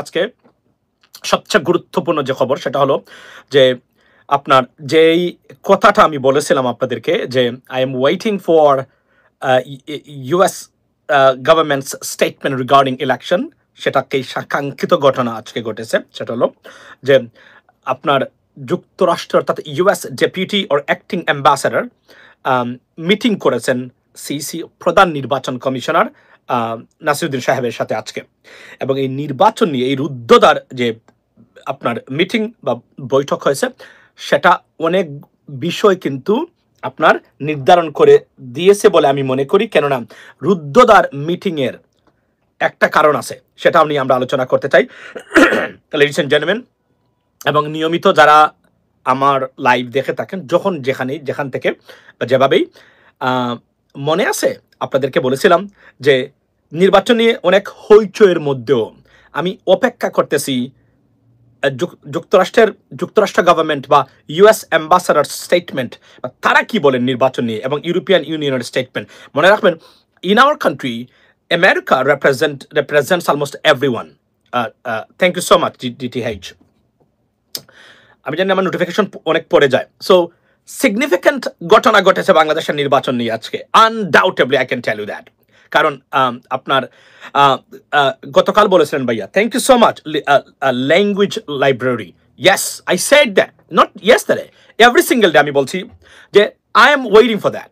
আজকে সবচেয়ে গুরুত্বপূর্ণ যে খবর সেটা হলো যে আপনার যেই কথাটা আমি বলেছিলাম আপনাদেরকে যে I am waiting for US government's statement regarding election, সেটাকেই সাকাঙ্ক্ষিত ঘটনা আজকে ঘটেছে। সেটা হলো যে আপনার যুক্তরাষ্ট্র অর্থাৎ US deputy or acting ambassador meeting করেছেন সিসি প্রধান নির্বাচন কমিশনার নাসিরুদ্দিন সাহেবের সাথে আজকে, এবং এই নির্বাচন নিয়ে এই রুদ্ধদ্বার যে আপনার মিটিং বা বৈঠক হয়েছে সেটা অনেক বিষয় কিন্তু আপনার নির্ধারণ করে দিয়েছে বলে আমি মনে করি। কেননা রুদ্ধদ্বার মিটিংয়ের একটা কারণ আছে, সেটা নিয়ে আমরা আলোচনা করতে চাই লেডিস এন্ড জেন্টলম্যান। এবং নিয়মিত যারা আমার লাইভ দেখে থাকেন যখন যেখান থেকে যেভাবেই মনে আছে আপনাদেরকে বলেছিলাম যে নির্বাচন নিয়ে অনেক হইচইয়ের মধ্যেও আমি অপেক্ষা করতেছি যুক্তরাষ্ট্র গভর্নমেন্ট বা ইউএস অ্যাম্বাসাডার স্টেটমেন্ট, তারা কি বলেন নির্বাচন নিয়ে, এবং ইউরোপিয়ান ইউনিয়নের স্টেটমেন্ট। মনে রাখবেন, in our country America represents almost everyone. Thank you so much DTH. আমি জানি আমার নোটিফিকেশন অনেক পড়ে যায়। সো সিগনিফিক্যান্ট ঘটনা ঘটেছে বাংলাদেশের নির্বাচন নিয়ে আজকে, undoubtedly I can tell you that. কারণ আপনার গতকাল বলেছিলেন ভাইয়া, thank you so much, language library. Yes, I said that, not yesterday, every single day আমি বলছি যে I am waiting for that.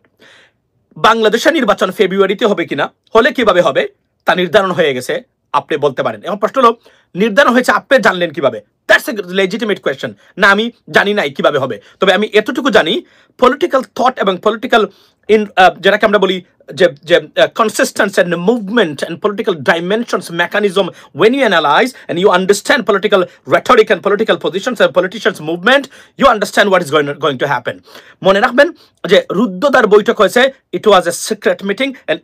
বাংলাদেশের নির্বাচন ফেব্রুয়ারিতে হবে কিনা, হলে কিভাবে হবে তা নির্ধারণ হয়ে গেছে আপনি বলতে পারেন। এখন প্রশ্ন হলো, নির্ধারণ হয়েছে আপনি জানলেন কিভাবে? That's a legitimate question. না আমি জানি নাই কিভাবে হবে, তবে আমি এতটুকু জানি পলিটিক্যাল থট এবং পলিটিক্যাল যেটাকে আমরা বলি যে consistency and movement and political dimensions mechanism, when you analyze and you understand political rhetoric and political positions and politicians movement, you understand what is going to happen. মনে রাখবেন যে রুদ্ধদ্বার বৈঠক হয়েছে, it was a secret meeting and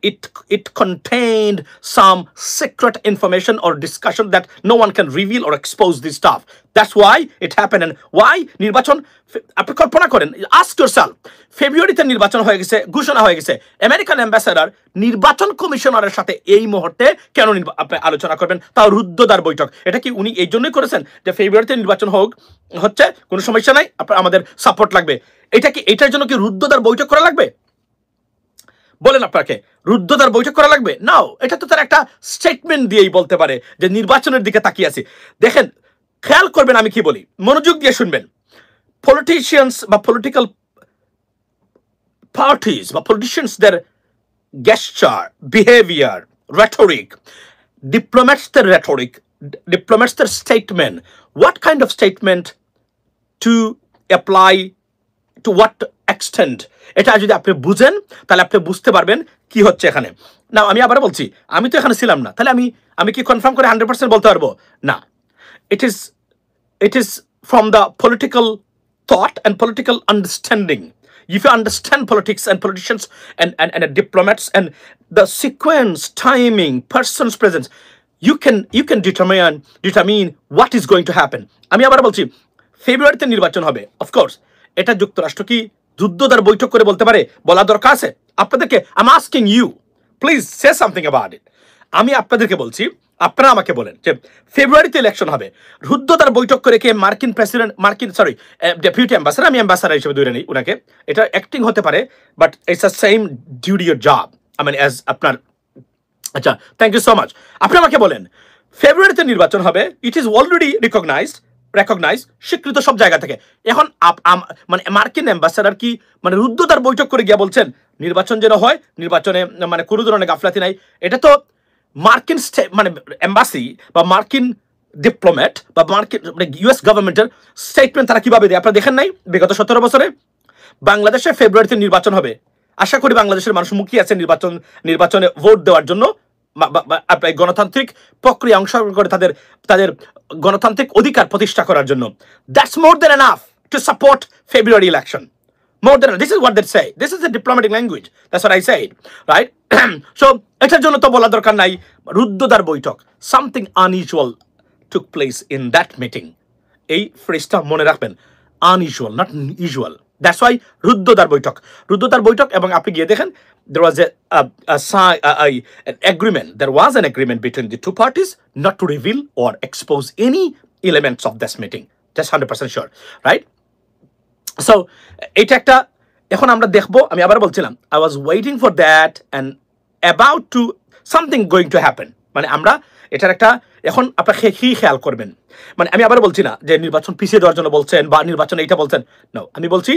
it contained some secret information or discussion that no one can reveal or expose this stuff. That's why it happened. And why নির্বাচন, আপনি কল্পনা করেন, ask yourself, ফেব্রুয়ারিতে নির্বাচন হয়ে গেছে, ঘোষণা হয়ে গেছে, আমেরিকান অ্যাম্বাসেডর নির্বাচন কমিশনারের সাথে এই মুহূর্তে কেন আপনি আলোচনা করবেন, তাও রুদ্ধদ্বার বৈঠক? এটা কি উনি এই জন্যই করেছেন যে ফেব্রুয়ারিতে নির্বাচন হচ্ছে, কোনো সমস্যা নাই, আমাদের সাপোর্ট লাগবে? এটা কি এটার জন্য কি রুদ্ধদ্বার বৈঠক করা লাগবে? বলেন আপনাকে, রুদ্ধদ্বার বৈঠক করা লাগবে? নাও, এটা তো তার একটা স্টেটমেন্ট দিয়েই বলতে পারে যে নির্বাচনের দিকে তাকিয়ে আছি। দেখেন, খেয়াল করবেন আমি কি বলি, মনোযোগ দিয়ে শুনবেন। পলিটিশিয়ানস বা পলিটিক্যাল পার্টিস বা politicians there gesture, behavior, rhetoric, diplomats their rhetoric, diplomats their statement. What kind of statement to apply to what extent? এটা যদি আপনি বুঝেন তাহলে আপনি বুঝতে পারবেন কি হচ্ছে এখানে। না আমি আবার বলছি, আমি তো এখানে ছিলাম না, তাহলে আমি কি কনফার্ম করে 100% বলতে পারবো? না, it is from the political thought and political understanding. If you understand politics and politicians and diplomats and the sequence, timing, person's presence, you can determine what is going to happen. আমি আবার বলছি, ফেব্রুয়ারিতে নির্বাচন হবে, of course এটা যুক্তরাষ্ট্র কি যুদ্ধদ্বার বৈঠক করে বলতে পারে? বলা দরকার আছে আপনাদেরকে? I am asking you, please say something about it. আমি আপনাদেরকে বলছি, আপনারা আমাকে বলেন যে ফেব্রুয়ারিতে ইলেকশন হবে, রুদ্ধদ্বার বৈঠক করে কে ডেপুটি অ্যাম্বাসাডার, আমি অ্যাম্বাসাডার হিসেবে ধরে নিই উনাকে, এটা অ্যাক্টিং হতে পারে, but it's the same duty or job, I mean as আপনার। আচ্ছা, থ্যাংক ইউ সো মাচ। আপনি আমাকে বলেন, ফেব্রুয়ারিতে নির্বাচন হবে, ইট ইজ অলরেডি রেকগনাইজড, স্বীকৃত সব জায়গা থেকে। এখন মানে মার্কিন অ্যাম্বাসাডার কি মানে রুদ্ধদ্বার বৈঠক করে গিয়া বলছেন নির্বাচন যেন হয়, নির্বাচনে মানে কোনো ধরনের গাফলাতি নাই? এটা তো মার্কিন মানে এম্বাসি বা মার্কিন ডিপ্লোম্যাট বা মার্কিন ইউএস গভর্নমেন্টের স্টেটমেন্ট তারা কিভাবে দেয় আপনারা দেখেন নাই? বিগত 17 বছরে বাংলাদেশে ফেব্রুয়ারিতে নির্বাচন হবে, আশা করি বাংলাদেশের মানুষ মুখিয়ে আছে নির্বাচনে ভোট দেওয়ার জন্য, গণতান্ত্রিক প্রক্রিয়া অংশগ্রহণ করে তাদের গণতান্ত্রিক অধিকার প্রতিষ্ঠা করার জন্য। That's more than enough to support February election. More than this is what they say. This is the diplomatic language. That's what I said, right? So এটার জন্য তো বলা দরকার নাই রুদ্ধদ্বার বৈঠক। Something unusual took place in that meeting. এই ফ্রেজটা মনে রাখবেন, unusual, not usual. That's why রুদ্ধদ্বার বৈঠক এবং আপনি গিয়ে দেখেন there was an agreement between the two parties not to reveal or expose any elements of this meeting. Just 100% sure, right? So এটা একটা এখন আমরা দেখব আমি আবার বলছিলাম I was waiting for that and about to something going to happen মানে আমরা এটার একটা এখন আপনারা কি খেয়াল করবেন মানে আমি আবার বলছি না যে নির্বাচন পিছিয়ে দেওয়ার জন্য বলছেন বা নির্বাচন এইটা বলছেন নো আমি বলছি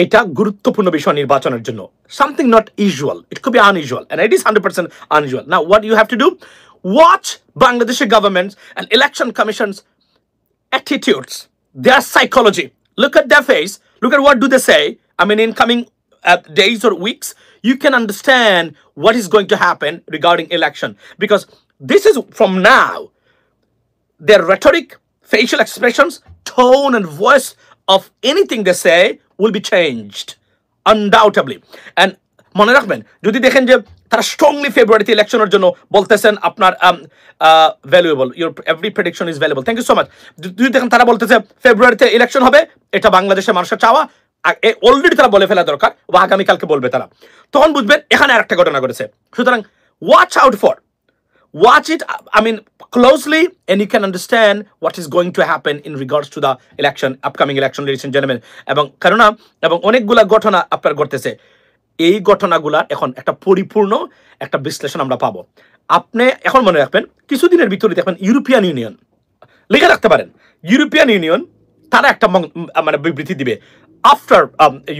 এটা গুরুত্বপূর্ণ বিষয় নির্বাচনের জন্য something not usual, it could be unusual and it is 100% unusual. Now what you have to do, watch Bangladeshi governments and election commissions attitudes, their psychology, look at their face, look at what do they say. I mean in coming days or weeks you can understand what is going to happen regarding election, because this is from now their rhetoric, facial expressions, tone and voice of anything they say will be changed undoubtedly. And মনে রাখবেন যদি দেখেন যে তারা strongly ফেব্রুয়ারিতে ইলেকশনের জন্য বলতেছেন আপনার valuable, your every prediction is valuable, thank you so much. যদি দেখেন তারা বলতেছে ফেব্রুয়ারিতে ইলেকশন হবে, এটা বাংলাদেশের মানুষের চাওয়া, অলরেডি তারা বলে ফেলা দরকার বা আগামীকালকে বলবে তারা, তখন বুঝবেন এখানে আরেকটা ঘটনা ঘটেছে। সুতরাং watch out for, watch it, I mean closely, and you can understand what is going to happen in regards to the election, upcoming election, ladies and gentlemen. এবং কারণ এবং অনেকগুলা ঘটনা আপনার ঘটতেছে, এই ঘটনাগুলা এখন একটা পরিপূর্ণ একটা বিশ্লেষণ আমরা পাবো। আপনি এখন মনে রাখবেন কিছুদিনের ভিতরে দেখবেন ইউরোপিয়ান ইউনিয়ন, লিখে রাখতে পারেন, ইউরোপিয়ান ইউনিয়ন তারা একটা মানে বিবৃতি দিবে after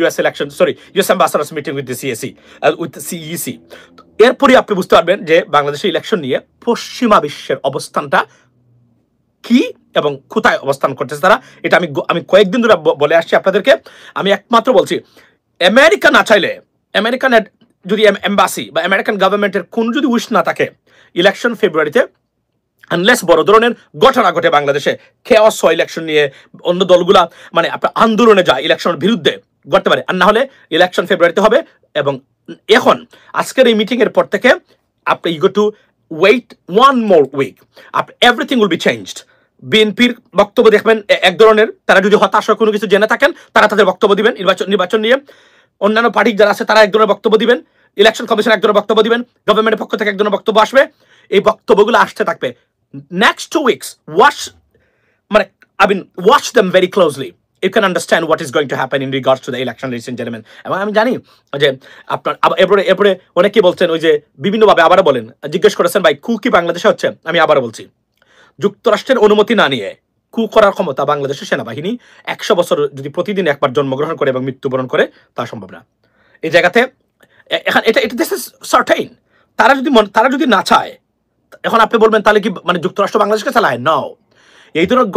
US election, sorry, US ambassadors meeting with the with the CEC. এরপরই আপনি বুঝতে পারবেন যে বাংলাদেশের ইলেকশন নিয়ে পশ্চিমা বিশ্বের অবস্থানটা কি এবং কোথায় অবস্থান করতেছে তারা। এটা আমি কয়েকদিন ধরে বলে আসছি আপনাদেরকে। আমি একমাত্র বলছি আমেরিকা না চাইলে, আমেরিকানের যদি এম্বাসি বা আমেরিকান গভর্নমেন্টের কোন যদি উইশ না থাকে ইলেকশন ফেব্রুয়ারিতে, আনলেস বড় ধরনের ঘটনা ঘটে বাংলাদেশে, খেয়াস হয় ইলেকশন নিয়ে, অন্য দলগুলা মানে আপনার আন্দোলনে যায় ইলেকশনের বিরুদ্ধে, ঘটতে পারে। আর না হলে ইলেকশন ফেব্রুয়ারিতে হবে। এবং এখন আজকের এই মিটিং এর পর থেকে আপনি you go to wait one more week, everything will be changed. বিএনপির বক্তব্য দেখবেন এক ধরনের, তারা যদি হতাশ হয় কোনো কিছু জেনে থাকেন তারা তাদের বক্তব্য দিবেন নির্বাচন নিয়ে। অন্যান্য পার্টি যারা আছে তারা এক ধরনের বক্তব্য দিবেন, ইলেকশন কমিশন এক ধরনের বক্তব্য দিবেন, গভর্নমেন্টের পক্ষ থেকে এক ধরনের বক্তব্য আসবে। এই বক্তব্যগুলো আসতে থাকবে next 2 weeks. Watch them very closely. You can understand what is going to happen in regards to the election, ladies and gentlemen. এবং আমি জানি যে আপনার এরপরে অনেকে বলছেন ওই যে বিভিন্নভাবে আবারও বলেন, জিজ্ঞেস করেছেন ভাই কু কি বাংলাদেশে হচ্ছে। আমি আবারও বলছি, যুক্তরাষ্ট্রের অনুমতি না নিয়ে কু করার ক্ষমতা বাংলাদেশের সেনাবাহিনী 100 বছর যদি প্রতিদিন একবার জন্মগ্রহণ করে এবং মৃত্যুবরণ করে তা সম্ভব না। এই জায়গাতে এখন এটা দিস ইজ সার্টেইন। তারা যদি না চায়, এখন আপনি বলবেন তাহলে কি মানে যুক্তরাষ্ট্র বাংলাদেশকে চালায়? নাও, এই ধরনের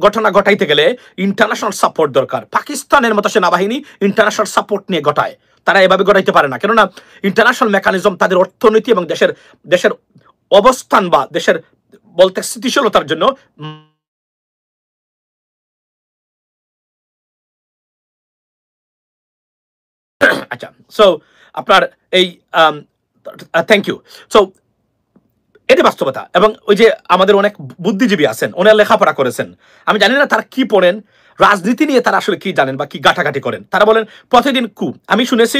ঘটনা ঘটাইতে গেলে ইন্টারন্যাশনাল সাপোর্ট দরকার। পাকিস্তানের মতো সেনাবাহিনী ইন্টারন্যাশনাল সাপোর্ট নিয়ে ঘটায়, তারা এভাবে ঘটাইতে পারে না। কেননা ইন্টারন্যাশনাল মেকানিজম তাদের অর্থনীতি এবং দেশের অবস্থান বা দেশের বলতে স্থিতিশীলতার জন্য আচ্ছা। সো আপনার এই থ্যাংক ইউ। সো এটা বাস্তবতা। এবং ওই যে আমাদের অনেক বুদ্ধিজীবী আছেন, ওনারা লেখাপড়া করেছেন, আমি জানি না তারা কি পড়েন, রাজনীতি নিয়ে তারা আসলে কি জানেন বা কি ঘাটাঘাটি করেন। তারা বলেন প্রতিদিন কু, আমি শুনেছি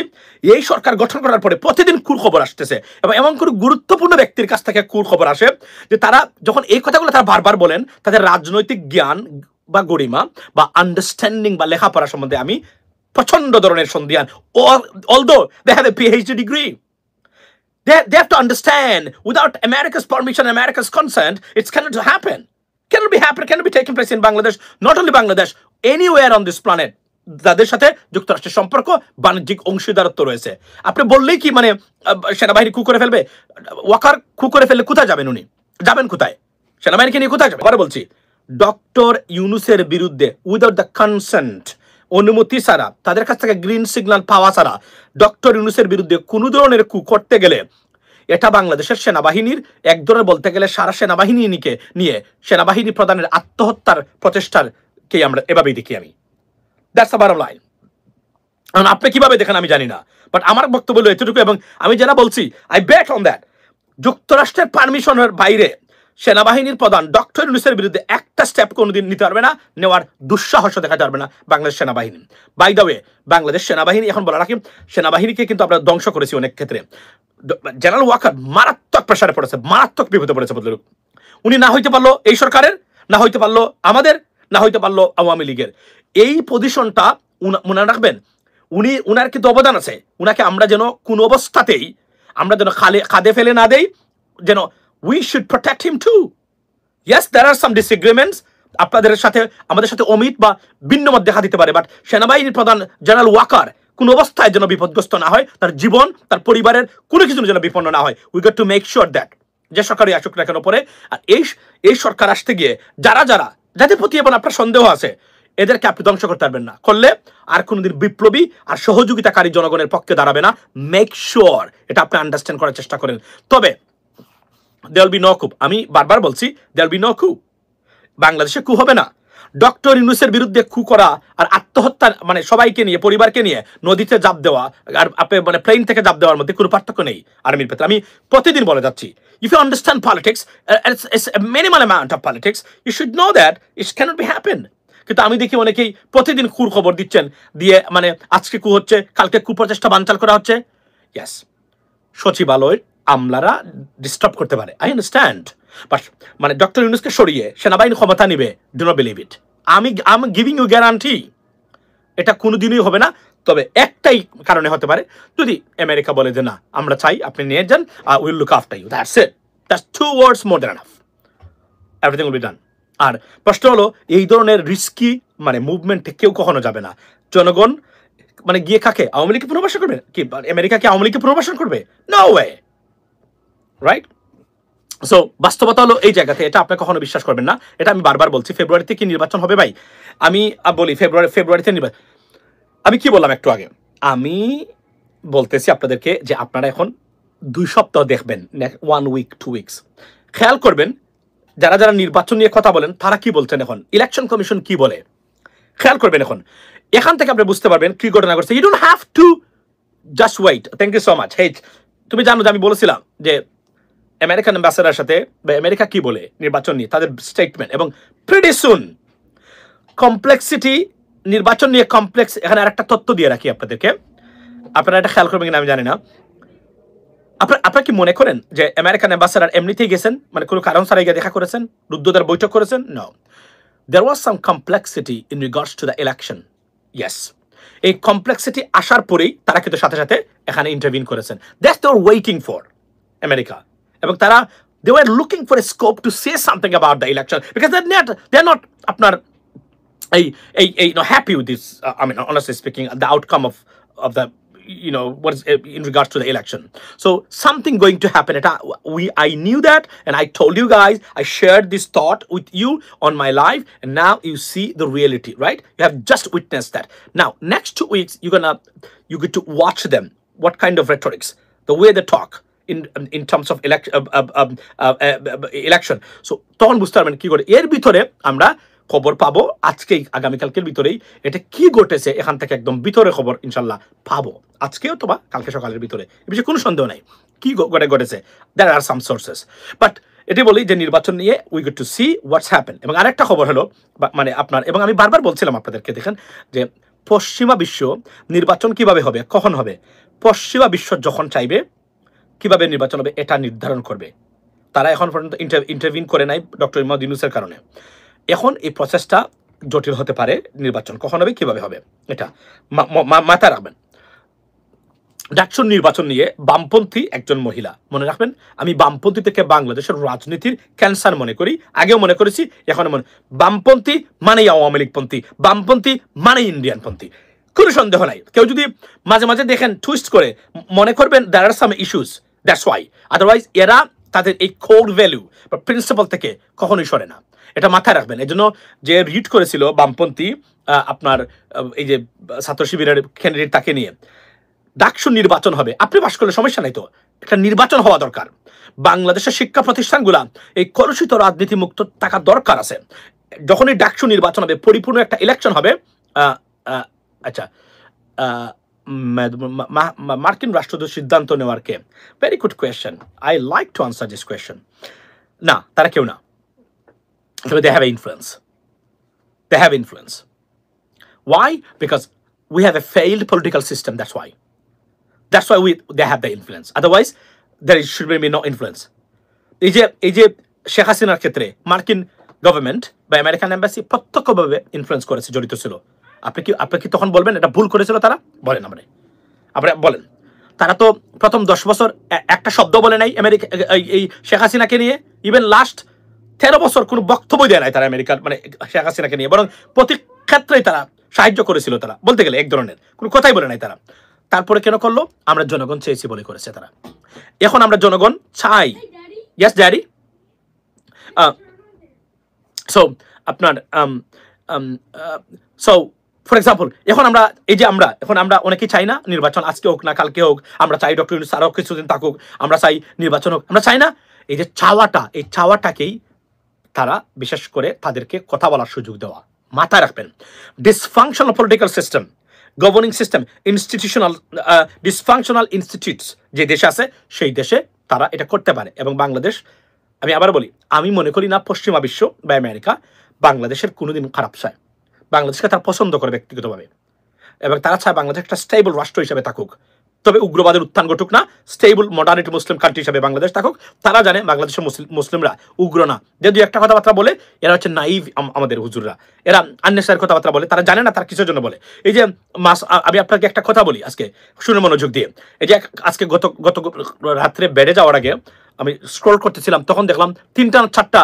এই সরকার গঠন করার পরে প্রতিদিন কুর খবর আসতেছে এবং এমন কোনো গুরুত্বপূর্ণ ব্যক্তির কাছ থেকে কুর খবর আসে যে তারা যখন এই কথাগুলো তারা বারবার বলেন, তাদের রাজনৈতিক জ্ঞান বা গরিমা বা আন্ডারস্ট্যান্ডিং বা লেখাপড়া সম্বন্ধে আমি প্রচন্ড ধরনের সন্দিহান। Although they have a PhD degree, they have to understand without America's permission, America's consent, it's cannot happen. Cannot be taking place in Bangladesh, not only Bangladesh, anywhere on this planet. যাদের সাথে যুক্তরাষ্ট্রের সম্পর্ক, বাণিজ্যিক অংশীদারত্ব রয়েছে। আপনি বললেই কি মানে সেনাবাহিনী কু করে ফেলবে? ওয়াকার কু করে ফেললে কোথায় যাবেন উনি? যাবেন কোথায়? সেনাবাহিনীকে নিয়ে কোথায় যাবেন? আবার বলছি, ডক্টর ইউনূসের বিরুদ্ধে উইদাউট দ্য কনসেন্ট, অনুমতি ছাড়া, তাদের কাছ থেকে গ্রিন সিগন্যাল পাওয়া ছাড়া ডক্টর ইউনূসের বিরুদ্ধে কোনো ধরনের কু করতে গেলে এটা বাংলাদেশের সেনাবাহিনীর এক ধরনের বলতে গেলে সারা সেনাবাহিনী নিয়ে সেনাবাহিনী প্রধানের আত্মহত্যার প্রচেষ্টারকেই আমরা এভাবেই দেখি। আমি দ্যাটস দ্য বটম লাইন। আপনি কিভাবে দেখেন আমি জানি না, বাট আমার বক্তব্য হলো এতটুকু। এবং আমি যারা বলছি আই বেট অন দ্যাট, যুক্তরাষ্ট্রের পারমিশনের বাইরে সেনাবাহিনীর প্রধান ডক্টর ইউনূসের বিরুদ্ধে একটা স্টেপ কোনোদিন নিতে পারবে না, নেওয়ার দুঃসাহস দেখাতে পারবে না বাংলাদেশ সেনাবাহিনী। বাই দ্য ওয়ে, বাংলাদেশ সেনাবাহিনী, এখন বলা রাখি, সেনাবাহিনীকে কিন্তু আমরা ধ্বংস করেছি অনেক ক্ষেত্রে। জেনারেল ওয়াকার মারাত্মক প্রেসারে পড়েছে, মারাত্মক বিপদে পড়েছে বদলুক। উনি না হইতে পারলো এই সরকারের, না হইতে পারলো আমাদের, না হইতে পারলো আওয়ামী লীগের। এই পজিশনটা মনে রাখবেন, উনার কিন্তু অবদান আছে। উনাকে আমরা যেন কোন অবস্থাতেই আমরা যেন খাদে ফেলে না দেই, যেন we should protect him too. Yes, there are some disagreements, আপনাদের সাথে আমাদের সাথে অমিত বা ভিন্ন মত দেখা দিতে পারে, বাট সেনাবাহিনীর প্রধান জেনারেল ওয়াকার কোন অবস্থায় যেন বিপদগ্রস্ত না হয়, তার জীবন, তার পরিবারের কোনো কিছু যেন বিপন্ন না হয়। We got to make sure that, যে সরকারই আসুক না কেন পরে। আর এই সরকার আসতে গিয়ে যাদের প্রতি এবং আপনার সন্দেহ আছে, এদেরকে আপনি ধ্বংস করতে পারবেন না। করলে আর কোনোদিন বিপ্লবী আর সহযোগিতাকারী জনগণের পক্ষে দাঁড়াবে না। মেক শিওর এটা আপনি আন্ডারস্ট্যান্ড করার চেষ্টা করেন। তবে there will be no coup, আমি বারবার বলছি, there will be no coup, বাংলাদেশে কু হবে না। ডক্টর ইউনূসের বিরুদ্ধে কু করা আর আত্মহত্যা, মানে সবাইকে নিয়ে, পরিবারকে নিয়ে নদীতে জাপ দেওয়া আর আপনি মানে প্লেন থেকে জাপ দেওয়ার মধ্যে কোনো পার্থক্য নেই আর্মির ভেতরে। আমি প্রতিদিন বলে যাচ্ছি, if you understand politics, it's a minimal amount of politics, you should know that it cannot be happen. কিন্তু আমি দেখি অনেকেই প্রতিদিন কুর খবর দিচ্ছেন, দিয়ে মানে আজকে কু হচ্ছে, কালকে কুপ্রচেষ্টা বানচাল করা হচ্ছে। ইয়েস, সচিবালয় আমলারা ডিস্টার্ব করতে পারে, আই আন্ডারস্ট্যান্ড, বাট মানে ডক্টর ইউনূসকে সরিয়ে সেনাবাহিনী ক্ষমতা নিবে, ডু নট বিলিভ ইট। আমি গিভিং ইউ গ্যারান্টি এটা কোনোদিনই হবে না। তবে একটাই কারণে হতে পারে, যদি আমেরিকা বলে যে না আমরা চাই আপনি নিয়ে যান, will look after you, that's it, that's 2 words more than enough, everything will be done. আর প্রশ্ন হলো, এই ধরনের রিস্কি মানে মুভমেন্টে কেউ কখনো যাবে না। জনগণ মানে গিয়ে কাকে, আওয়ামী লীগকে পুনর্বাসন করবে কি? আমেরিকাকে আওয়ামী লীগকে পুনর্বাসন করবে? No way, right? সো বাস্তবতা হলো এই জায়গাতে, এটা আপনি কখনো বিশ্বাস করবেন না। এটা আমি বারবার বলছি, ফেব্রুয়ারিতে কি নির্বাচন হবে ভাই? আমি বলি ফেব্রুয়ারিতে নির্বাচন। আমি কি বললাম একটু আগে? আমি বলতেছি আপনাদেরকে যে আপনারা এখন 2 সপ্তাহ দেখবেন, 1 week 2 weeks, খেয়াল করবেন যারা যারা নির্বাচন নিয়ে কথা বলেন তারা কি বলছেন, এখন ইলেকশন কমিশন কি বলে খেয়াল করবেন। এখান থেকে আপনি বুঝতে পারবেন কি ঘটনা ঘটছে। You don't have to just wait. Thank you so much. Hey, তুমি জানো যে আমি বলেছিলাম যে আমেরিকান অ্যাম্বাসেডার সাথে বা আমেরিকা কি বলে নির্বাচন নিয়ে, তাদের স্টেটমেন্ট, এবং প্রিটি সুন কমপ্লেক্সিটি, নির্বাচন নিয়ে কমপ্লেক্স। এখানে আরেকটা তথ্য দিয়ে রাখি আপনাদেরকে, আপনারা এটা খেয়াল করবেন কিনা আমি জানি না। আপনারা কি মনে করেন যে আমেরিকান অ্যাম্বাসেডার এমনিতেই গেছেন, মানে কোনো কারণ ছাড়াই গিয়ে দেখা করেছেন, রুদ্ধদ্বার বৈঠক করেছেন? No, there was some complexity in regards to the election. Yes, এই কমপ্লেক্সিটি আসার পরেই তারা কিন্তু সাথে সাথে এখানে ইন্টারভিউ করেছেন। That's they were waiting for America, এবং তারা they were looking for a scope to say something about the election, because they're not আপনার এই happy with this, I mean honestly speaking, the outcome of the what is in regards to the election. So something going to happen. I knew that, and I told you guys, I shared this thought with you on my live, and now you see the reality, right? You have just witnessed that. Now next 2 weeks you get to watch them, what kind of rhetorics, the way they talk in terms of election. So তখন বুঝতে পারবেন কি করে। এর ভিতরে আমরা খবর পাবো আজকেই, আগামীকালকের ভিতরেই এটা কি ঘটেছে এখান থেকে একদম ভিতরে খবর ইনশাল্লাহ পাবো, আজকে অথবা কালকে সকালের ভিতরে। এ বিষয়ে কোনো সন্দেহ নাই কি ঘটেছে। there are some sources, but এটি বলি যে নির্বাচন নিয়ে we get to see what's happen. এবং আরেকটা খবর হলো মানে আপনার, এবং আমি বারবার বলছিলাম আপনাদেরকে, দেখেন যে পশ্চিমা বিশ্ব নির্বাচন কিভাবে হবে, কখন হবে, পশ্চিমা বিশ্ব যখন চাইবে কিভাবে নির্বাচন হবে এটা নির্ধারণ করবে। তারা এখন পর্যন্ত ইন্টারভিউ করে নাই ডক্টর মোহাম্মদ ইউনূসের কারণে। এখন এই প্রসেসটা জটিল হতে পারে, নির্বাচন কখন হবে, কিভাবে হবে, এটা মাথায় রাখবেন। ডাকসু নির্বাচন নিয়ে বামপন্থী একজন মহিলা, মনে রাখবেন, আমি বামপন্থী থেকে বাংলাদেশের রাজনীতির ক্যান্সার মনে করি, আগেও মনে করেছি, এখন বামপন্থী মানেই আওয়ামী লীগপন্থী, বামপন্থী মানেই ইন্ডিয়ানপন্থী, কোনো সন্দেহ নাই। কেউ যদি মাঝে মাঝে দেখেন টুইস্ট করে, মনে করবেন there are some issues, that's why, otherwise এরা তাদের এই কোর ভ্যালু বা প্রিন্সিপাল থেকে কখনোই সরে না, এটা মাথায় রাখবেন। এই জন্য যে রিড করেছিল বামপন্থী আপনার এই যে ছাত্র শিবিরের ক্যান্ডিডেট, তাকে নিয়ে ডাকসু নির্বাচন হবে, আপনি পাশ করলে সমস্যা নাই, তো একটা নির্বাচন হওয়া দরকার। বাংলাদেশের শিক্ষা প্রতিষ্ঠানগুলা এই কলুষিত রাজনীতি মুক্ত থাকা দরকার আছে। যখনই ডাকসু নির্বাচন হবে, পরিপূর্ণ একটা ইলেকশন হবে। আচ্ছা, মার্কিন রাষ্ট্রদূত সিদ্ধান্ত নেওয়ার কে? Very good question, I like to answer this question. না, তারা কেউ না। তবে they have influence. They have influence. Why? Because we have a failed political system. That's why. That's why they have the influence. Otherwise, there should be no influence. এই যে শেখ হাসিনার ক্ষেত্রে মার্কিন গভর্নমেন্ট বা আমেরিকান এম্বাসি প্রত্যক্ষভাবে influence করেছে, জড়িত ছিল। আপনি কি তখন বলবেন এটা ভুল করেছিল তারা? বলেন আপনারা বলেন। তারা তো প্রথম 10 বছর একটা শব্দ বলে নাই আমেরিকা এই শেখ হাসিনাকে নিয়ে। ইভেন লাস্ট 13 বছর কোনো বক্তব্য দেয় নাই তারা আমেরিকার, মানে শেখ হাসিনাকে নিয়ে। বরং প্রতি ক্ষেত্রেই তারা সাহায্য করেছিল। তারা বলতে গেলে এক ধরনের কোনো কথাই বলে নাই তারা। তারপরে কেন করলো? আমরা জনগণ চেয়েছি বলে করেছে তারা। এখন আমরা জনগণ চাই। Yes daddy. সো আপনার সো ফর এক্সাম্পল, এখন আমরা অনেকেই চাই না নির্বাচন আজকে হোক না কালকে হোক। আমরা চাই ডক্টর ইউনূস আরও কিছুদিন থাকুক। আমরা চাই নির্বাচন হোক। আমরা চাই না। এই যে এই চাওয়াটাকেই তারা বিশেষ করে তাদেরকে কথা বলার সুযোগ দেওয়া। মাথায় রাখবেন, dysfunctional political system, governing system, institutional dysfunctional institutes যে দেশে আছে সেই দেশে তারা এটা করতে পারে। এবং বাংলাদেশ, আমি আবার বলি, আমি মনে করি না পশ্চিমা বিশ্ব বা আমেরিকা বাংলাদেশের কোনোদিন খারাপ চায়। বাংলাদেশকে তারা পছন্দ করে ব্যক্তিগতভাবে, এবং তারা চায় বাংলাদেশ একটা স্টেবল রাষ্ট্র হিসেবে থাকুক। তবে উগ্রবাদের উত্থান ঘটুক না, স্টেবল মডারেট মুসলিম কান্ট্রি হিসেবে বাংলাদেশ থাকুক। তারা জানে বাংলাদেশের মুসলিমরা উগ্র না। যদি একটা কথাবার্তা বলে এরা হচ্ছে নাইভ, আমাদের হুজুররা, এরা আননেসারি কথাবার্তা বলে। তারা জানে না তারা কিসের জন্য বলে। এই যে আমি আপনাকে একটা কথা বলি আজকে, শুনে মনোযোগ দিয়ে। এই যে আজকে গত রাত্রে বেড়ে যাওয়ার আগে আমি স্ক্রল করতেছিলাম, তখন দেখলাম 3-4টা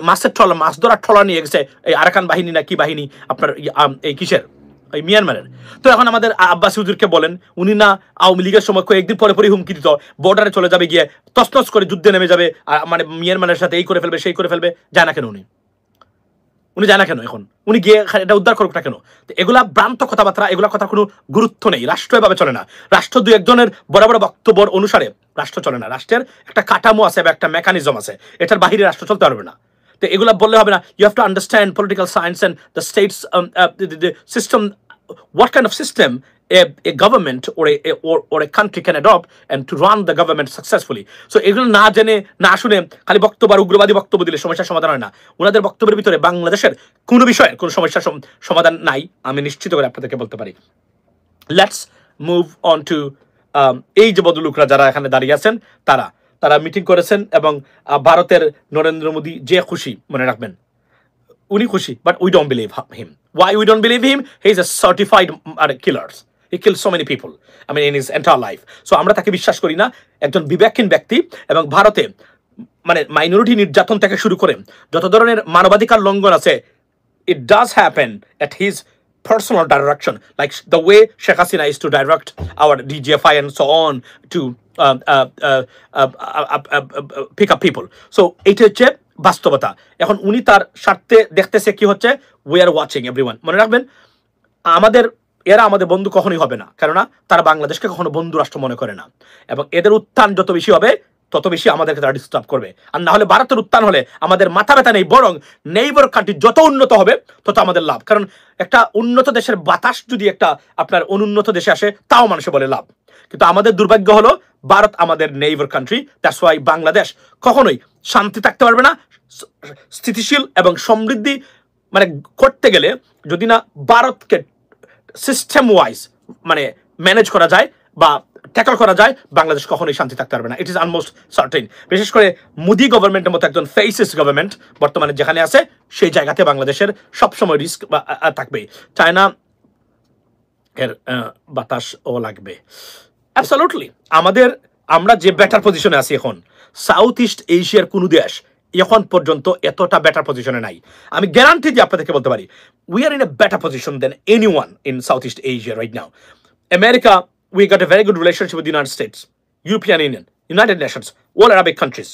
মাছের ট্রলার, মাছ ধরার ট্রলার নিয়ে গেছে এই আরাকান বাহিনী না কি বাহিনী, আপনার এই কিসের, এই মিয়ানমারের। তো এখন আমাদের আব্বাসী হুজুরকে বলেন, উনি না আওয়ামী লীগের সময় কয়েকদিন পরে হুমকি দিত, বর্ডারে চলে যাবে, গিয়ে তছনছ করে যুদ্ধে নেমে যাবে, মানে মিয়ানমারের সাথে এই করে ফেলবে সেই করে ফেলবে। যায় না কেন উনি যায় না কেন? এখন উনি গিয়ে এটা উদ্ধার করুক না কেন? তো এগুলা ভ্রান্ত কথাবার্তা, এগুলা কথার কোনো গুরুত্ব নেই। রাষ্ট্র এভাবে চলে না। রাষ্ট্র দুই একজনের বড় বড় বক্তব্য অনুসারে রাষ্ট্র চলে না। রাষ্ট্রের একটা কাঠামো আছে বা একটা মেকানিজম আছে, এটার বাহিরে রাষ্ট্র চলতে পারবে না। তো এগুলা বললে হবে না। You have to understand political science and the states system, what kind of system a government or a country can adopt and to run the government successfully. So এগুলো না জেনে না শুনে খালি বক্তব্য আর উগ্রবাদী বক্তব্য দিলে সমস্যার সমাধান হয় না। ওনাদের বক্তব্যের ভিতরে বাংলাদেশের কোনো বিষয়ের কোনো সমস্যার সমাধান নাই, আমি নিশ্চিত করে আপনাদেরকে বলতে পারি। লেটস মুভ অন টু এই যে ভদ্রলোকরা যারা এখানে দাঁড়িয়ে আছেন, তারা মিটিং করেছেন এবং ভারতের নরেন্দ্র মোদী যে খুশি, মনে রাখবেন উনি খুশি, but we don't believe him. Why we don't believe him? He is a certified killer. He killed so many people, I mean, in his entire life. So আমরা তাকে বিশ্বাস করি না। একজন বিবেকহীন ব্যক্তি, এবং ভারতে মানে মাইনরিটি নির্যাতন থেকে শুরু করে যত ধরনের মানবাধিকার লঙ্ঘন আছে, it does happen at his personal direction, like the way Sheikh Hasina is to direct our DGFI and so on to pick up people. So এটা হচ্ছে বাস্তবতা। এখন উনি তার স্বার্থে দেখতেছে কি হচ্ছে, উই আর ওয়াচিং এভরিওয়ান। মনে রাখবেন, এরা আমাদের বন্ধু কখনোই হবে না, কেননা তারা বাংলাদেশকে কখনো বন্ধু রাষ্ট্র মনে করে না। এবং এদের উত্থান যত বেশি হবে তত বেশি আমাদেরকে তারা ডিস্টার্ব করবে। আর না হলে ভারতের উত্থান হলে আমাদের মাথা ব্যথা নেই, বরং নেইবার কান্ট্রি যত উন্নত হবে তত আমাদের লাভ। কারণ একটা উন্নত দেশের বাতাস যদি একটা আপনার অনুন্নত দেশে আসে, তাও মানুষে বলে লাভ। কিন্তু আমাদের দুর্ভাগ্য হলো ভারত আমাদের neighbour country. That's why Bangladesh কখনোই শান্তি থাকতে পারবে না। স্থিতিশীল এবং সমৃদ্ধি মানে করতে গেলে যদি না ভারতকে সিস্টেম ওয়াইজ মানে ম্যানেজ করা যায় বা ট্যাকল করা যায়, বাংলাদেশ কখনোই শান্তি থাকতে পারবে না। It is almost certain. বিশেষ করে মোদি গভর্নমেন্টের মতো একজন ফেসিস্ট গভর্নমেন্ট বর্তমানে যেখানে আছে, সেই জায়গাতে বাংলাদেশের সবসময় রিস্ক থাকবে। চায়না এর বাতাসও লাগবে। অ্যাবসলিউটলি আমরা যে বেটার পজিশনে আছি এখন, সাউথ ইস্ট এশিয়ার কোনো দেশ এখন পর্যন্ত এতটা বেটার পজিশনে নাই। আমি গ্যারান্টি দিয়ে আপনাদেরকে বলতে পারি, we are in a better position then anyone in South East Asia right now. America, we got a very good relationship with the United States, European Union, United Nations, all Arabic countries.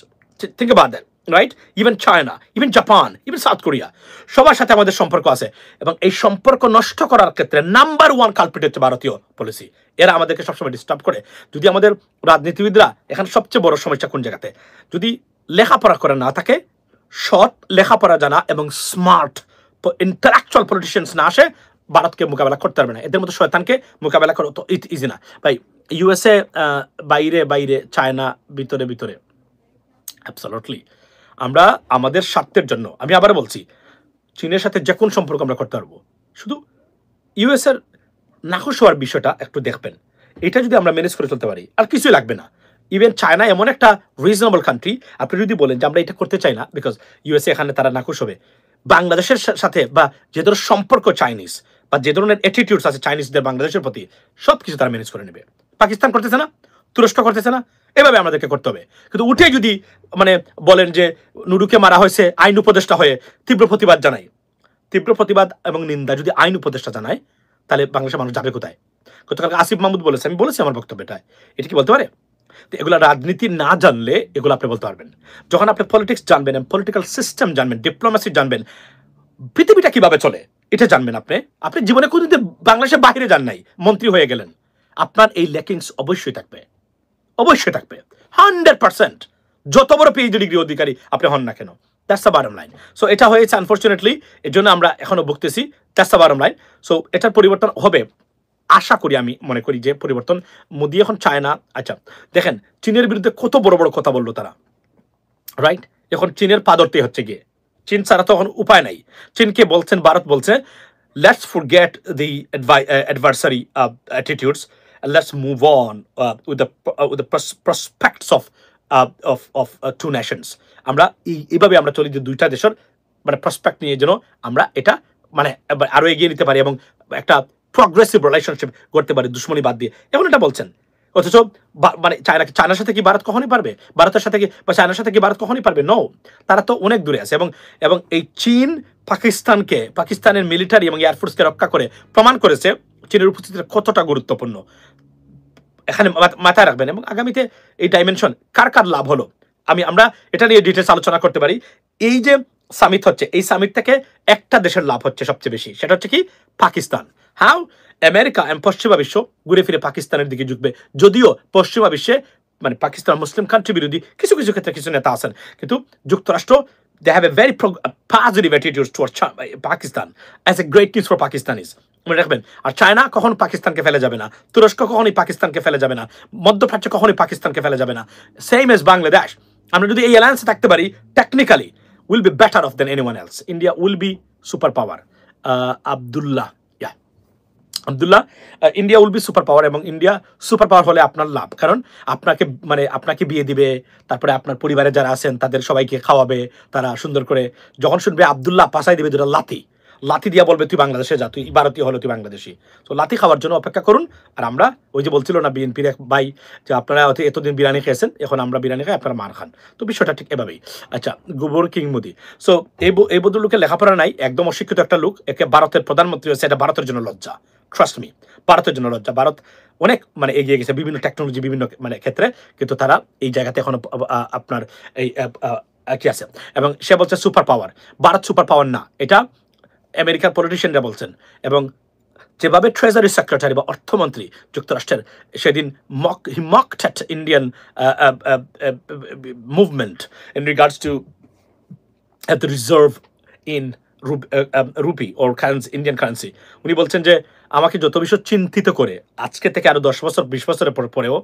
Think about that, right? Even China, even Japan, even South Korea. সবার সাথে আমাদের সম্পর্ক আছে, এবং এই সম্পর্ক নষ্ট করার ক্ষেত্রে নাম্বার 1 কালপ্রিট হচ্ছে ভারতীয় পলিসি। এরা আমাদেরকে সবসময় ডিস্টার্ব করে। যদি আমাদের রাজনীতিবিদরা এখানে সবচেয়ে বড় সমস্যা কোন জায়গাতে, যদি লেখাপড়া করে না থাকে, সৎ লেখাপড়া জানা এবং স্মার্ট ইন্টালেকচুয়াল পলিটিশিয়ানস না আসে, ভারতকে মোকাবেলা করতে পারবে না। এদের মতো শয়তানকে মোকাবেলা করা তো ইজি না ভাই। ইউএসএ বাইরে, চায়না ভিতরে, অ্যাবসলিউটলি। আমরা আমাদের স্বার্থের জন্য, আমি আবার বলছি, চীনের সাথে যে কোন সম্পর্ক আমরা করতে পারবো, শুধু ইউএস এর নাখোশ হওয়ার বিষয়টা একটু দেখবেন। এটা যদি আমরা ম্যানেজ করে চলতে পারি আর কিছুই লাগবে না। ইভেন চায়না এমন একটা রিজনেবল কান্ট্রি, আপনি যদি বলেন যে আমরা এটা করতে চাই না বিকজ ইউএসএ এখানে তারা নাখোশ হবে, বাংলাদেশের সাথে বা যে ধরনের সম্পর্ক চাইনিজ বা যে ধরনের অ্যাটিটিউডস আছে চাইনিজদের বাংলাদেশের প্রতি, সব কিছু তারা ম্যানেজ করে নেবে। পাকিস্তান করতেছে না, তুরস্ক করতেছে না, এভাবে আমাদেরকে করতে হবে। কিন্তু উঠে যদি মানে বলেন যে নুরুকে মারা হয়েছে আইন উপদেষ্টা হয়ে, তীব্র প্রতিবাদ জানাই, তীব্র প্রতিবাদ এবং নিন্দা যদি আইন উপদেষ্টা জানায়, তাহলে বাংলাদেশের মানুষ যাবে কোথায়? গতকালকে আসিফ মাহমুদ বলেছে, আমি বলেছি আমার বক্তব্যটা, এটা কি বলতে পারে? তো এগুলো রাজনীতি না জানলে এগুলো আপনি বলতে পারবেন। যখন আপনি পলিটিক্স জানবেন, পলিটিক্যাল সিস্টেম জানবেন, ডিপ্লোমেসি জানবেন, পৃথিবীটা কিভাবে চলে এটা জানবেন, আপনি জীবনে কোনোদিন বাংলাদেশের বাইরে যান নাই, মন্ত্রী হয়ে গেলেন, আপনার এই ল্যাকিংস অবশ্যই থাকবে, অবশ্যই থাকবে 100%, যত বড় পিএইচডি ডিগ্রি অধিকারী আপনি হন না কেন। That's the bottom line. So এটা হয়েছে আনফর্চুনেটলি, এর জন্য আমরা এখনো ভুগতেছি। That's the bottom line. So এটার পরিবর্তন হবে, আশা করি, আমি মনে করি যে পরিবর্তন মোদি এখন চায় না। আচ্ছা দেখেন চীনের বিরুদ্ধে কত বড় বড় কথা বললো তারা, রাইট? এখন চীনের পা ধরতে হচ্ছে গিয়ে, চীন ছাড়া তো এখন উপায় নাই। চীনকে বলছেন, ভারত বলছে, let's forget the adversary attitudes, let's move on with the prospects of two nations. আমরা এইভাবে আমরা চলি যে দুইটা দেশের মানে প্রসপেক্ট নিয়ে যেন আমরা এটা মানে আরো এগিয়ে নিতে পারি এবং একটা প্রগ্রেসিভ রিলেশনশিপ করতে পারি দুশ্মনী বাদ দিয়ে, এখন এটা বলছেন। অথচ মানে চায়নার সাথে কি ভারত কখনই পারবে? ভারতের সাথে কি বা চায়নার সাথে কি ভারত কখনই পারবে? নো, তারা তো অনেক দূরে আছে। এবং এই চীন পাকিস্তানের মিলিটারি এবং এয়ারফোর্সকে রক্ষা করে প্রমাণ করেছে চীনের উপস্থিতি কতটা গুরুত্বপূর্ণ, এখানে মাথায় রাখবেন। এবং আগামীতে এই ডাইমেনশন কার কার লাভ হলো, আমরা এটা নিয়ে ডিটেলস আলোচনা করতে পারি। এই যে সামিট হচ্ছে, এই সামিট থেকে একটা দেশের লাভ হচ্ছে সবচেয়ে বেশি, সেটা হচ্ছে কি? পাকিস্তান। হাউ আমেরিকা এবং পশ্চিমা বিশ্ব ঘুরে ফিরে পাকিস্তানের দিকে ঝুঁকবে, যদিও পশ্চিমা বিশ্বে মানে পাকিস্তান মুসলিম কান্ট্রি বিরোধী কিছু কিছু ক্ষেত্রে কিছু নেতা আছেন, কিন্তু যুক্তরাষ্ট্র they have a very positive attitude towards Pakistan as a great news for Pakistanis. মনে রাখবেন। আর চায়না কখনো পাকিস্তানকে ফেলে যাবে না, তুরস্ক কখনোই পাকিস্তানকে ফেলে যাবে না, মধ্যপ্রাচ্য কখনোই পাকিস্তানকে ফেলে যাবে না। সেম এজ বাংলাদেশ, আমরা যদি এই অ্যালায়েন্সে থাকতে পারি, technically will be better off then anyone else. India will be super power. Abdullah, India will be super power, এবং ইন্ডিয়া সুপার পাওয়ার হলে আপনার লাভ, কারণ আপনাকে বিয়ে দিবে, তারপরে আপনার পরিবারে যারা আছেন তাদের সবাইকে খাওয়াবে, তারা সুন্দর করে যখন শুনবে আবদুল্লাহ পাশাই দিবে দুটা লাথি দিয়া বলবে তুই বাংলাদেশে যা, তুই ভারতীয় হলো তুই বাংলাদেশি। তো লাথি খাওয়ার জন্য অপেক্ষা করুন। আর আমরা ওই যে বলছিল না বিএনপির এক ভাই যে আপনারা এতদিন বিরিয়ানি খেয়েছেন, এখন আমরা বিরিয়ানি খাই, আপনারা মার খান। তো বিষয়টা ঠিক এভাবেই। আচ্ছা, গোবর কিং মোদি। সো এই ভদ্রলোকের লেখাপড়া নাই, একদম অশিক্ষিত একটা লোক, একে ভারতের প্রধানমন্ত্রী হয়েছে, এটা ভারতের জন্য লজ্জা। ট্রাস্ট মি, ভারতের জন্য লজ্জা। ভারত অনেক মানে এগিয়ে গেছে বিভিন্ন টেকনোলজি, বিভিন্ন মানে ক্ষেত্রে, কিন্তু তারা এই জায়গাতে এখনো আপনার এই কি আছে। এবং সে বলছে super power, Bharat super power না, এটা আমেরিকার পলিটিশিয়ানরা বলছেন। এবং যেভাবে ট্রেজারি সেক্রেটারি বা অর্থমন্ত্রী যুক্তরাষ্ট্রের সেদিন mocked at Indian movement in regards to the reserve in rupee or Indian currency, উনি বলছেন যে আমাকে যত বেশি চিন্তিত করে আজকে থেকে আরো 10 বছর 20 বছরের পরেও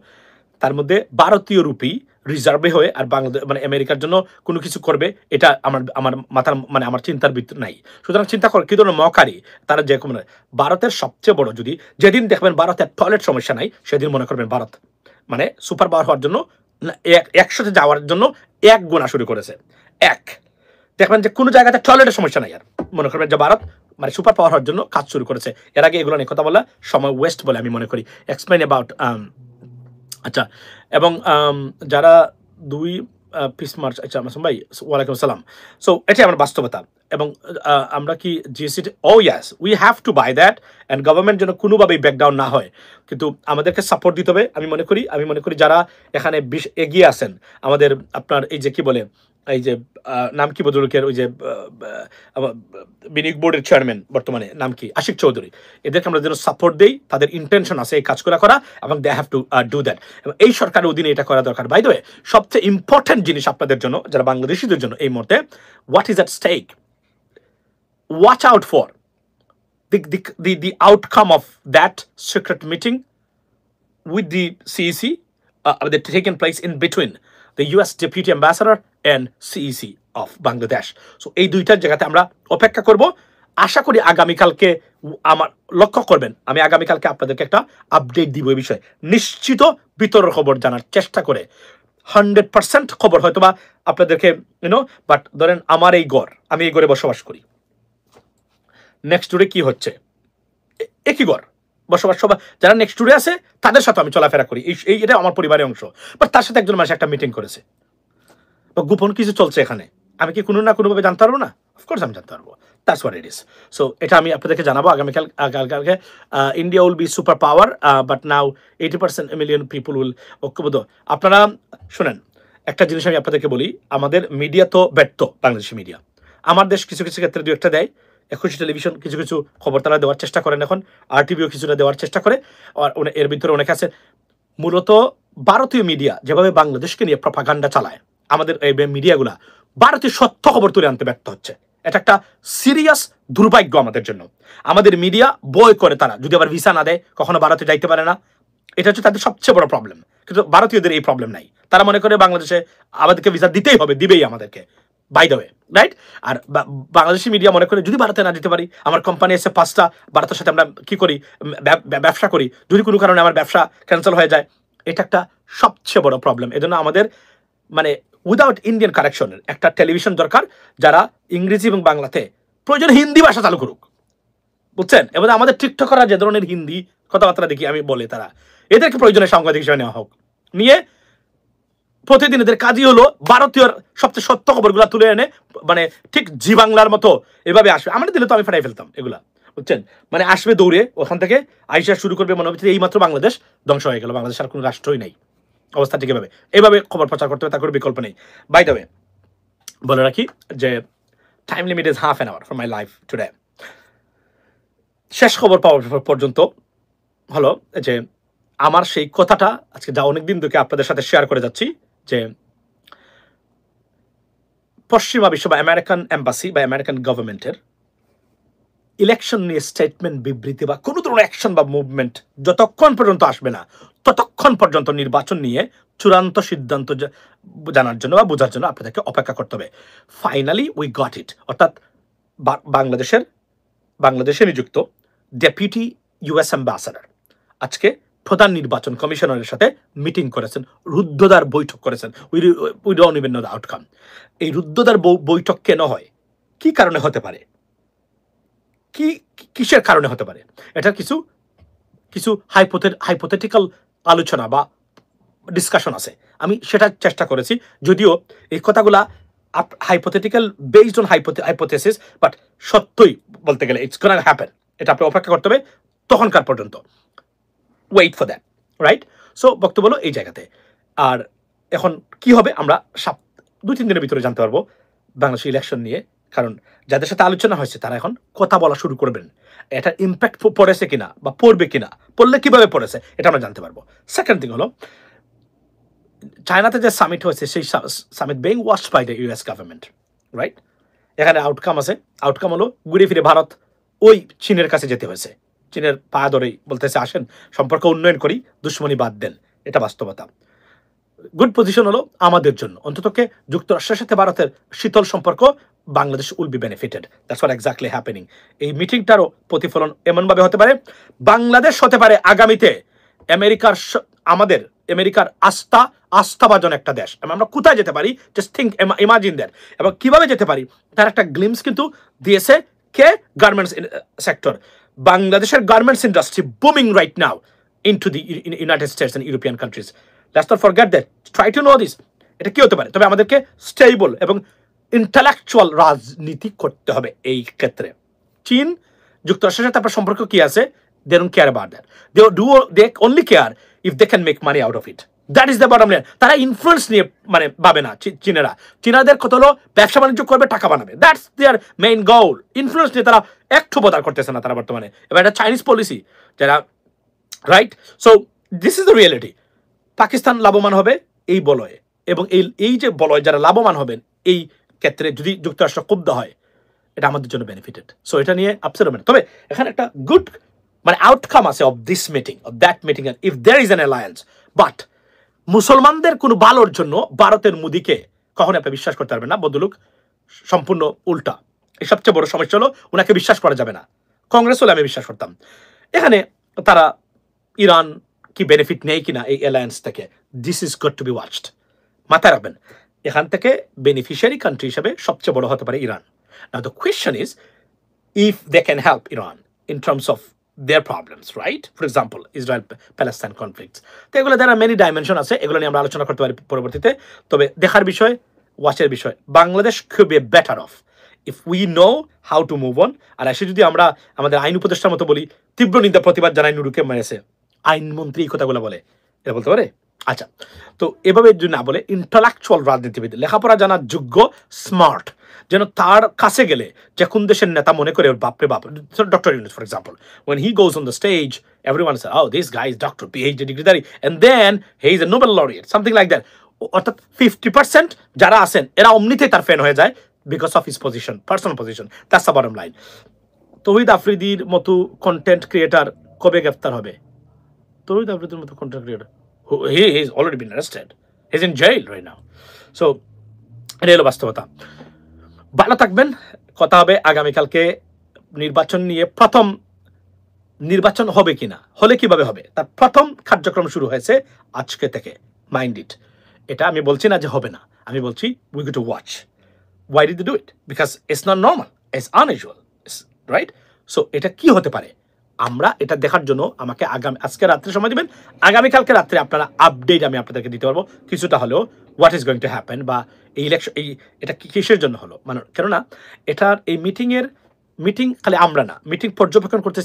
তার মধ্যে ভারতীয় রুপি রিজার্ভে হয়ে আর বাংলাদেশ মানে আমেরিকার জন্য কোনো কিছু করবে, এটা আমার মাথার মানে আমার চিন্তার ভিতর নাই। সুতরাং চিন্তা করে কি ধরনের মকারি তারা, যে কোনো ভারতের সবচেয়ে বড়, যদি যেদিন দেখবেন ভারতের টয়লেট সমস্যা নাই, সেদিন মনে করবেন ভারত মানে সুপার পাওয়ার হওয়ার জন্য একসাথে যাওয়ার জন্য এক গুণা শুরু করেছে। দেখবেন যে কোনো জায়গাতে টয়লেটের সমস্যা নাই, আর মনে করবেন যে ভারত মানে সুপার পাওয়ার হওয়ার জন্য কাজ শুরু করেছে। এর আগে এগুলো নিয়ে কথা বলা সময় ওয়েস্ট বলে আমি মনে করি। এক্সপ্লেইন অ্যাবাউট আচ্ছা, এবং যারা 2 পিস মার্চ, আচ্ছা মাসুম ভাই ওয়ালাইকুম আসসালাম। সো এটাই আমার বাস্তবতা। এবং আমরা কি GST, oh yes we have to buy that, and government যেন কোনোভাবেই ব্যাকডাউন না হয়, কিন্তু আমাদেরকে সাপোর্ট দিতে হবে। আমি মনে করি যারা এখানে এগিয়ে আছেন, আমাদের আপনার এই যে কি বলে এই যে নাম কি ভদ্রলোকের, ওই যে বিনিয়োগ বোর্ডের চেয়ারম্যান বর্তমানে নাম কি, আশিক চৌধুরী, এদেরকে আমরা যেন সাপোর্ট দেই। তাদের ইন্টেনশন আছে এই কাজগুলো করা, এবং they have to do that. এবং এই সরকারের অধীনে এটা করা দরকার। বাই দ্য ওয়ে, সবচেয়ে ইম্পর্টেন্ট জিনিস আপনাদের জন্য, যারা বাংলাদেশিদের জন্য এই মুহূর্তে, what is at stake, watch out for the outcome of that secret meeting with the CEC that taken place in between the US deputy ambassador and CEC of Bangladesh. So এই দুইটার জায়গাতে আমরা অপেক্ষা করব। আশা করি আগামীকালকে, আমার লক্ষ্য করবেন, আমি আগামীকালকে আপনাদেরকে একটা আপডেট দিব এই বিষয়ে, নিশ্চিত বিতর্ক খবর জানার চেষ্টা করে। 100% খবর হয়তো বা আপনাদেরকে বাট ধরেন আমার এই ঘর, আমি এই ঘরে বসবাস করি, নেক্সট ডোরে কি হচ্ছে, একই ঘর বসবাস, সবাই যারা নেক্সট ডোরে আছে তাদের সাথে আমি চলাফেরা করি, এটা আমার পরিবারের অংশ। বাট তার সাথে একজন মানুষ একটা মিটিং করেছে বা গোপন কিছু চলছে এখানে, আমি কি কোনো না কোনোভাবে জানতে পারবো না? অফকোর্স আমি জানতে পারবো। That's what it is. So এটা আমি আপনাদেরকে জানাবো আগামীকালকে। India will be super power, but now 80% million people will ঐক্যবদ্ধ। আপনারা শুনেন, একটা জিনিস আমি আপনাদেরকে বলি, আমাদের মিডিয়া তো ব্যর্থ, বাংলাদেশি মিডিয়া। আমার দেশ কিছু কিছু ক্ষেত্রে দু একটা দেয়, 21 টেলিভিশন কিছু কিছু খবর তারা দেওয়ার চেষ্টা করেন, এখন RTVও কিছুটা দেওয়ার চেষ্টা করে, আর এর ভিতরে অনেক আছে। মূলত ভারতীয় মিডিয়া যেভাবে বাংলাদেশকে নিয়ে প্রপাগান্ডা চালায়, আমাদের এই মিডিয়াগুলা ভারতীয় সত্য খবর তুলে আনতে ব্যর্থ হচ্ছে। এটা একটা সিরিয়াস দুর্ভাগ্য আমাদের জন্য। আমাদের মিডিয়া বয় করে, তারা যদি আবার ভিসা না দেয় কখনো ভারতে যাইতে পারে না। এটা হচ্ছে তাদের সবচেয়ে বড় প্রবলেম। কিন্তু ভারতীয়দের এই প্রবলেম নাই, তারা মনে করে বাংলাদেশে আমাদেরকে ভিসা দিতেই হবে, দিবেই আমাদেরকে, বাই দ্য ওয়ে, রাইট? আর বাংলাদেশি মিডিয়া মনে করে যদি ভারতে না যেতে পারি, আমার কোম্পানি এসে 5টা, ভারতের সাথে আমরা কি করি, ব্যবসা করি, যদি কোনো কারণে আমার ব্যবসা ক্যান্সেল হয়ে যায়, এটা একটা সবচেয়ে বড় প্রবলেম। এজন্য আমাদের মানে উইদাউট ইন্ডিয়ান কারেকশনের একটা টেলিভিশন দরকার, যারা ইংরেজি এবং বাংলাতে প্রয়োজন হিন্দি ভাষা চালু করুক, বুঝছেন? এবং আমাদের টিকটকাররা যে ধরনের হিন্দি কথাবার্তা দেখি আমি বলে, তারা এদেরকে প্রয়োজনে সাংবাদিক হিসেবে নেওয়া হোক, নিয়ে প্রতিদিন এদের কাজই হলো ভারতীয় সবচেয়ে সত্য খবরগুলো তুলে এনে, মানে ঠিক জি বাংলার মতো এভাবে আসবে। আমার দিলে তো আমি ফাটাই ফেলতাম এগুলা, বুঝছেন? মানে আসবে দৌড়ে ওখান থেকে, আইসা শুরু করবে, মনে হচ্ছে এইমাত্র বাংলাদেশ ধ্বংস হয়ে গেল, বাংলাদেশ আর কোনো রাষ্ট্রই নাই, অবস্থা ঠিক এভাবে, এইভাবে খবর প্রচার করতে হবে, তার কোনো বিকল্প নেই। বাই দ্য ওয়ে, বলে রাখি যে time limit is half an hour for my life today. শেষ খবর পাওয়া পর্যন্ত হলো যে আমার সেই কথাটা আজকে যা অনেকদিন থেকে আপনাদের সাথে শেয়ার করে যাচ্ছি, যে পশ্চিমা বিশ্ব বা আমেরিকান এম্বাসি বা আমেরিকান গভর্নমেন্টের ইলেকশন নিয়ে স্টেটমেন্ট, বিবৃতি বা কোনো ধরনের অ্যাকশন বা মুভমেন্ট যতক্ষণ পর্যন্ত আসবে না, ততক্ষণ পর্যন্ত নির্বাচন নিয়ে চূড়ান্ত সিদ্ধান্ত জানার জন্য বা বোঝার জন্য আপনাদেরকে অপেক্ষা করতে হবে। Finally we got it. অর্থাৎ বাংলাদেশে নিযুক্ত ডেপুটি ইউএস অ্যাম্বাসাডার আজকে প্রধান নির্বাচন কমিশনারের সাথে মিটিং করেছেন, রুদ্ধদ্বার বৈঠক করেছেন। We don't even know the outcome. এই রুদ্ধদ্বার বৈঠক কেন হয়, কি কারণে হতে পারে, কিসের কারণে হতে পারে, এটা কিছু কিছু হাইপোথেটিক্যাল আলোচনা বা ডিসকাশন আছে, আমি সেটা চেষ্টা করেছি। যদিও এই কথাগুলা hypothetical, based on hypothesis, but সত্যই বলতে গেলে ইটস গোনা হ্যাপেন। এটা আপনি অপেক্ষা করতে হবে তখনকার পর্যন্ত, wait for that, right? So বক্তব্য হলো এই জায়গাতে। আর এখন কি হবে আমরা 2-3 দিনের ভিতরে জানতে পারবো বাংলাদেশ ইলেকশন নিয়ে, কারণ যাদের সাথে আলোচনা হয়েছে তারা এখন কথা বলা শুরু করবেন। এটার ইম্প্যাক্ট পড়েছে কিনা বা পড়বে কিনা, পড়লে কিভাবে পড়েছে, এটা আমরা জানতে পারবো। সেকেন্ড থিং হলো, চায়নাতে যে সামিট হয়েছে, সেই summit being watched by the US government, right? এখানে আউটকাম আছে। আউটকাম হলো ঘুরে ফিরে ভারত ওই চীনের কাছে যেতে হয়েছে, চীনের পা ধরেই বলতেছে আসেন সম্পর্ক উন্নয়ন করি, দুশ্মনী বাদ দেন। এটা বাস্তবতা। গুড পজিশন হলো আমাদের জন্য, অন্ততকে যুক্তরাষ্ট্রের সাথে ভারতের শীতল সম্পর্ক, Bangladesh will be benefited. That's what exactly happening. এই মিটিংটারও প্রতিফলন এমনভাবে হতে পারে, বাংলাদেশ হতে পারে আগামীতে আমেরিকার আস্থাভাজন একটা দেশ। আমরা কোথায় যেতে পারি, জাস্ট থিঙ্ক, ইমাজিন দ্যাট। এবং কিভাবে যেতে পারি তার একটা গ্লিমস কিন্তু দিয়েছে কে? Garments sector. বাংলাদেশের garments industry booming right now into the United States and European countries. Let's not forget that, try to know this. এটা কি হতে পারে? তবে আমাদেরকে স্টেবল এবং ইন্টালেকচুয়াল রাজনীতি করতে হবে এই ক্ষেত্রে। চীন যুক্তরাষ্ট্রের সাথে আপনার সম্পর্ক কি আছে? They don't care about that. They only care if they can make money out of it. That is the bottom line. তারা ইনফ্লুয়েন্স নিয়ে মানে পাবে না চীনাদের কত হলো ব্যবসা বাণিজ্য করবে, টাকা বানাবে। That's there main goal. Influence নিয়ে তারা একটু বোধার করতেছে না তারা বর্তমানে। এবার এটা চাইনিজ পলিসি যারা, right? So this is the reality. Pakistan লাভবান হবে এই বলয়ে, এবং এই যে বলয় যারা লাভবান হবেন এই ক্ষেত্রে যদি যুক্তরাষ্ট্র ক্ষুব্ধ হয়, এটা আমাদের জন্য বেনিফিটেড। সো এটা নিয়ে আপসেট হবে না। তবে এখানে একটা গুড মানে আউটকাম আছে of this meeting, of that meeting, if there is an alliance. But মুসলমানদের কোনো ভালোর জন্য ভারতের মোদিকে কখনো আপনি বিশ্বাস করতে পারবেন না। বদলুক সম্পূর্ণ উল্টা। এই সবচেয়ে বড় সমস্যা হলো ওনাকে বিশ্বাস করা যাবে না। কংগ্রেস হলে আমি বিশ্বাস করতাম। এখানে তারা ইরান কি বেনিফিট নেই কিনা এই অ্যালায়েন্স থেকে, this is got to be watched. মাথায় রাখবেন, এখান থেকে বেনিফিশিয়ারি কান্ট্রি হিসেবে সবচেয়ে বড় হতে পারে Iran. Now the question is if they can help Iran in terms of their problems, right? For example, Israel-Palestine conflicts. তো এগুলো there are many dimension আছে, এগুলো নিয়ে আমরা আলোচনা করতে পারি পরবর্তীতে। তবে দেখার বিষয়, ওয়াচের বিষয়, Bangladesh could be better off if we know how to move on. আর এসে যদি আমরা আমাদের আইন উপদেষ্টার মতো বলি, তীব্র নিন্দা প্রতিবাদ জানাই নুরুকে মেরেছে, আইনমন্ত্রী এই কথাগুলো বলে, এটা বলতে পারে? আচ্ছা, তো এভাবে যদি না বলে ইন্টালেকচুয়াল রাজনীতিবিদ, লেখাপড়া জানার যোগ্য, স্মার্ট, যেন তার কাছে গেলে যে কোন দেশের নেতা মনে করে বাপরে বাপ, doctor Yunus for example, when he goes on the stage everyone says, oh this guy is doctor, PhD ডিগ্রিধারী, and then he is a Nobel laureate, something like that. অর্থাৎ 50% যারা আছেন এরা অমনিতেই তার ফ্যান হয়ে যায় because of his position, personal position. That's the bottom line. তৌহিদ আফ্রিদির মতো content creator কবে গ্রেফতার হবে? তৌহিদ আফ্রিদির মতো content creator, he has already been arrested, he's in jail right now. So এটা হলো বাস্তবতা। ভালো থাকবেন, কথা হবে আগামীকালকে নির্বাচন নিয়ে। প্রথম নির্বাচন হবে কিনা, হলে কিভাবে হবে, তার প্রথম কার্যক্রম শুরু হয়েছে আজকে থেকে, মাইন্ড ইট। এটা আমি বলছি না যে হবে না, আমি বলছি we go to watch. Why did they do it? Because it's not normal, it's unusual, right? So এটা কি হতে পারে, আমরা এটা দেখার জন্য আমাকে আজকে রাত্রে সময় দিবেন। আগামীকালকে রাত্রে আপনারা আপডেট আমি আপনাদেরকে দিতে পারবো কিছুটা হলেও, what is going to happen, বা এই ইলেকশন, এটা কিসের জন্য হলো, মানে কেননা এটার এই মিটিং খালি আমরা না, মিটিং পর্যবেক্ষণ করতে